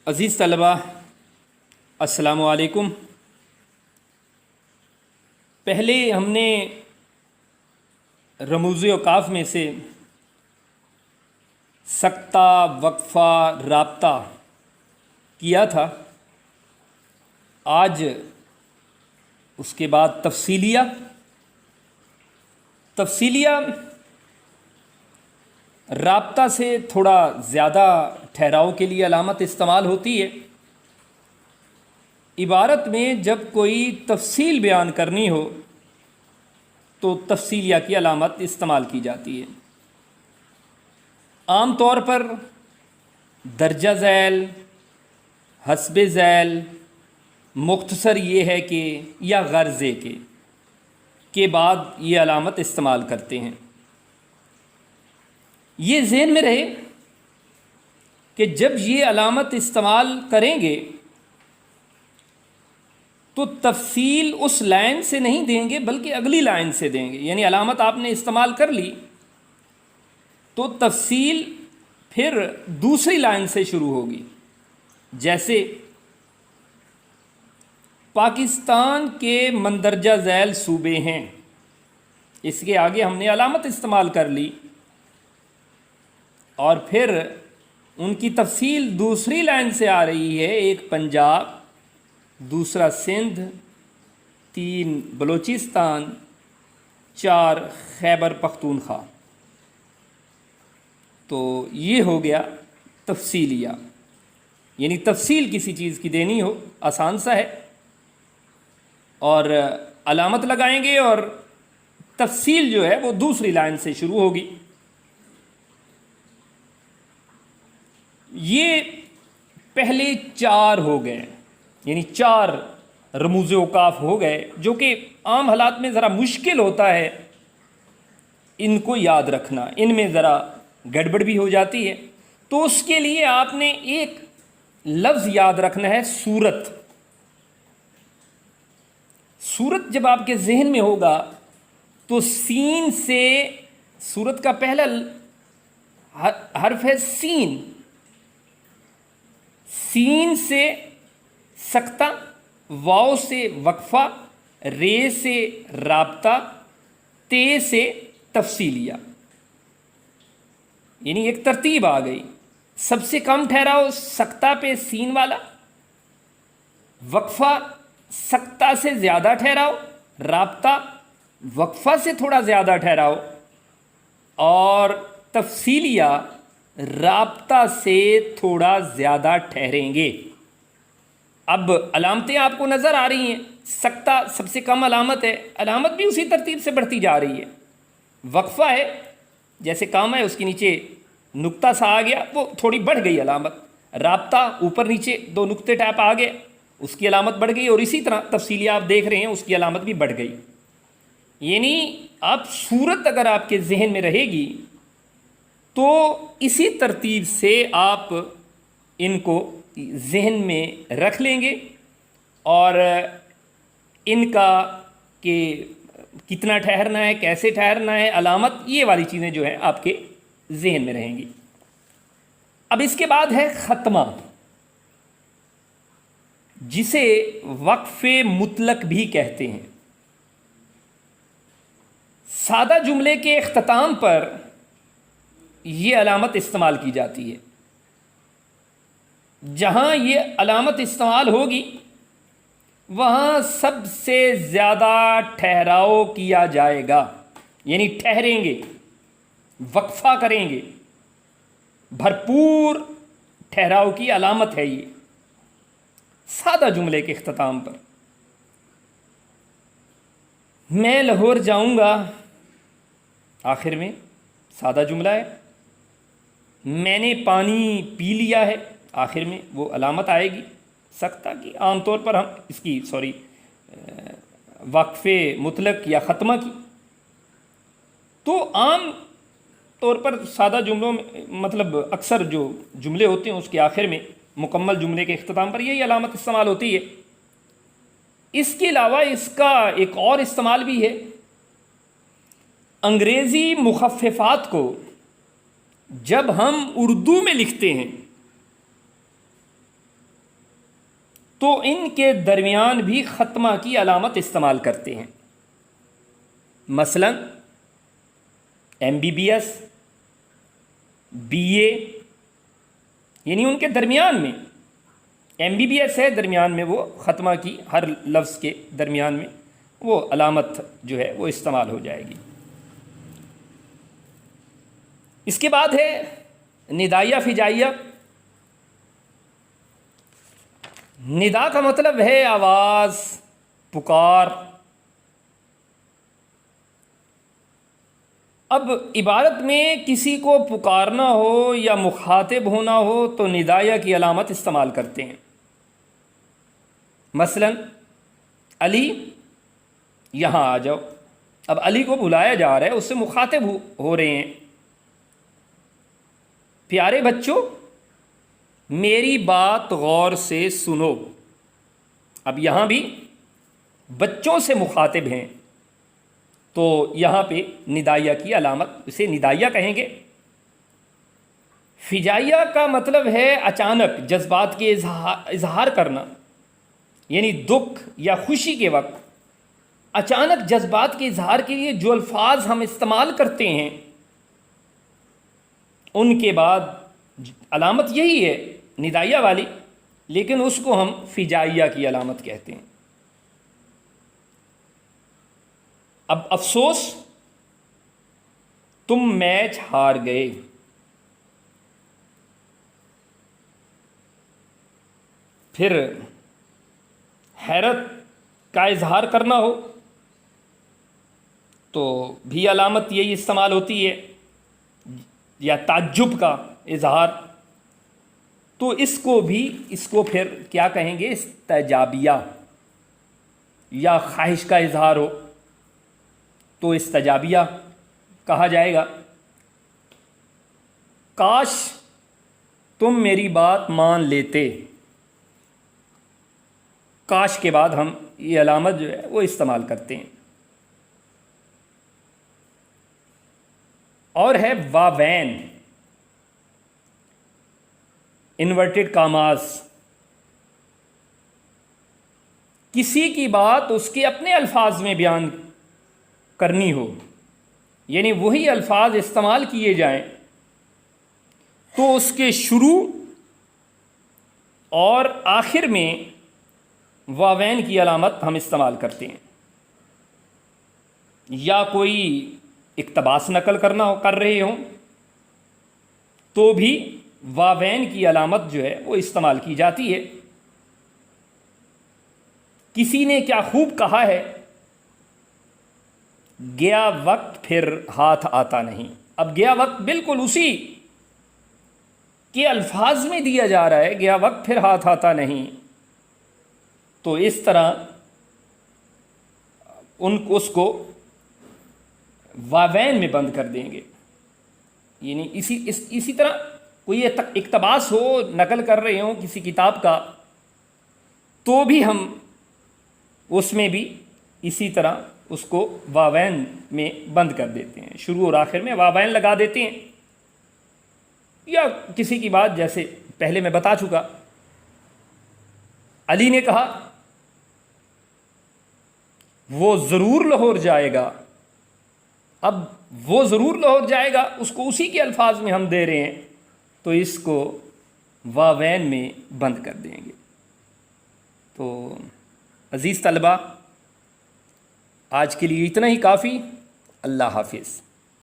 عزیز طلبہ، السلام علیکم۔ پہلے ہم نے رموز اوقاف میں سے سکتہ، وقفہ، رابطہ کیا تھا۔ آج اس کے بعد تفصیلیہ رابطہ سے تھوڑا زیادہ ٹھہراؤ کے لیے علامت استعمال ہوتی ہے۔ عبارت میں جب کوئی تفصیل بیان کرنی ہو تو تفصیلیہ کی علامت استعمال کی جاتی ہے۔ عام طور پر درجہ ذیل، حسب ذیل، مختصر یہ ہے کہ یا غرضے کے بعد یہ علامت استعمال کرتے ہیں۔ یہ ذہن میں رہے کہ جب یہ علامت استعمال کریں گے تو تفصیل اس لائن سے نہیں دیں گے بلکہ اگلی لائن سے دیں گے۔ یعنی علامت آپ نے استعمال کر لی تو تفصیل پھر دوسری لائن سے شروع ہوگی۔ جیسے پاکستان کے مندرجہ ذیل صوبے ہیں، اس کے آگے ہم نے علامت استعمال کر لی اور پھر ان کی تفصیل دوسری لائن سے آ رہی ہے۔ ایک پنجاب، دوسرا سندھ، 3 بلوچستان، 4 خیبر پختونخوا۔ تو یہ ہو گیا تفصیلیہ، یعنی تفصیل کسی چیز کی دینی ہو، آسان سا ہے، اور علامت لگائیں گے اور تفصیل جو ہے وہ دوسری لائن سے شروع ہوگی۔ یہ پہلے 4 ہو گئے، یعنی 4 رموز اوقاف ہو گئے، جو کہ عام حالات میں ذرا مشکل ہوتا ہے ان کو یاد رکھنا، ان میں ذرا گڑبڑ بھی ہو جاتی ہے۔ تو اس کے لیے آپ نے ایک لفظ یاد رکھنا ہے، صورت۔ صورت جب آپ کے ذہن میں ہوگا تو سین سے، صورت کا پہلا حرف ہے سین، سین سے سکتہ، واو سے وقفہ، رے سے رابطہ، تے سے تفصیلیہ، یعنی ایک ترتیب آ گئی۔ سب سے کم ٹھہراؤ سکتہ پہ سین والا، وقفہ سکتہ سے زیادہ ٹھہراؤ، رابطہ وقفہ سے تھوڑا زیادہ ٹھہراؤ، اور تفصیلیہ رابطہ سے تھوڑا زیادہ ٹھہریں گے۔ اب علامتیں آپ کو نظر آ رہی ہیں۔ سکتہ سب سے کم علامت ہے، علامت بھی اسی ترتیب سے بڑھتی جا رہی ہے۔ وقفہ ہے، جیسے کام ہے اس کے نیچے نقطہ سا آ گیا، وہ تھوڑی بڑھ گئی علامت۔ رابطہ اوپر نیچے 2 نقطے ٹائپ آ گئے، اس کی علامت بڑھ گئی، اور اسی طرح تفصیلیہ آپ دیکھ رہے ہیں اس کی علامت بھی بڑھ گئی۔ یعنی آپ صورت اگر آپ کے ذہن میں رہے گی تو اسی ترتیب سے آپ ان کو ذہن میں رکھ لیں گے، اور ان کا کہ کتنا ٹھہرنا ہے، کیسے ٹھہرنا ہے، علامت، یہ والی چیزیں جو ہیں آپ کے ذہن میں رہیں گی۔ اب اس کے بعد ہے ختمہ، جسے وقف مطلق بھی کہتے ہیں۔ سادہ جملے کے اختتام پر یہ علامت استعمال کی جاتی ہے۔ جہاں یہ علامت استعمال ہوگی وہاں سب سے زیادہ ٹھہراؤ کیا جائے گا، یعنی ٹھہریں گے، وقفہ کریں گے، بھرپور ٹھہراؤ کی علامت ہے یہ سادہ جملے کے اختتام پر۔ میں لاہور جاؤں گا، آخر میں سادہ جملہ ہے۔ میں نے پانی پی لیا ہے، آخر میں وہ علامت آئے گی سکتہ کی۔ عام طور پر ہم اس کی وقف مطلق یا ختمہ کی، تو عام طور پر سادہ جملوں میں مطلب اکثر جو جملے ہوتے ہیں اس کے آخر میں مکمل جملے کے اختتام پر یہی علامت استعمال ہوتی ہے۔ اس کے علاوہ اس کا ایک اور استعمال بھی ہے۔ انگریزی مخففات کو جب ہم اردو میں لکھتے ہیں تو ان کے درمیان بھی ختمہ کی علامت استعمال کرتے ہیں. مثلا MBBS BA، یعنی ان کے درمیان میں MBBS ہے، درمیان میں وہ ختمہ کی ہر لفظ کے درمیان میں وہ علامت جو ہے وہ استعمال ہو جائے گی. اس کے بعد ہے ندائیہ فجائیہ. ندا کا مطلب ہے آواز، پکار. اب عبارت میں کسی کو پکارنا ہو یا مخاطب ہونا ہو تو ندائیہ کی علامت استعمال کرتے ہیں. مثلا علی یہاں آ جاؤ. اب علی کو بلایا جا رہا ہے، اس سے مخاطب ہو رہے ہیں. پیارے بچوں میری بات غور سے سنو. اب یہاں بھی بچوں سے مخاطب ہیں تو یہاں پہ ندائیہ کی علامت، اسے ندائیہ کہیں گے. فجائیہ کا مطلب ہے اچانک جذبات کے اظہار کرنا، یعنی دکھ یا خوشی کے وقت اچانک جذبات کے اظہار کے لیے جو الفاظ ہم استعمال کرتے ہیں ان کے بعد علامت یہی ہے ندائیہ والی، لیکن اس کو ہم فجائیہ کی علامت کہتے ہیں. اب افسوس تم میچ ہار گئے. پھر حیرت کا اظہار کرنا ہو تو بھی علامت یہی استعمال ہوتی ہے، یا تعجب کا اظہار، تو اس کو پھر کیا کہیں گے؟ استجابیہ. یا خواہش کا اظہار ہو تو استجابیہ کہا جائے گا. کاش تم میری بات مان لیتے. کاش کے بعد ہم یہ علامت جو ہے وہ استعمال کرتے ہیں. اور ہے واوین، انورٹڈ کاماز. کسی کی بات اس کے اپنے الفاظ میں بیان کرنی ہو، یعنی وہی الفاظ استعمال کیے جائیں تو اس کے شروع اور آخر میں واوین کی علامت ہم استعمال کرتے ہیں. یا کوئی اقتباس نقل کر رہے ہوں تو بھی واوین کی علامت جو ہے وہ استعمال کی جاتی ہے. کسی نے کیا خوب کہا ہے، گیا وقت پھر ہاتھ آتا نہیں. اب گیا وقت بالکل اسی کے الفاظ میں دیا جا رہا ہے، گیا وقت پھر ہاتھ آتا نہیں. تو اس طرح اس کو واوین میں بند کر دیں گے. یعنی اسی طرح کوئی اقتباس ہو، نقل کر رہے ہوں کسی کتاب کا، تو بھی ہم اس میں بھی اسی طرح اس کو واوین میں بند کر دیتے ہیں. شروع اور آخر میں واوین لگا دیتے ہیں. یا کسی کی بات جیسے پہلے میں بتا چکا، علی نے کہا وہ ضرور لاہور جائے گا. اب وہ ضرور لاہور جائے گا اس کو اسی کے الفاظ میں ہم دے رہے ہیں تو اس کو واوین میں بند کر دیں گے. تو عزیز طلبہ آج کے لیے اتنا ہی کافی. اللہ حافظ.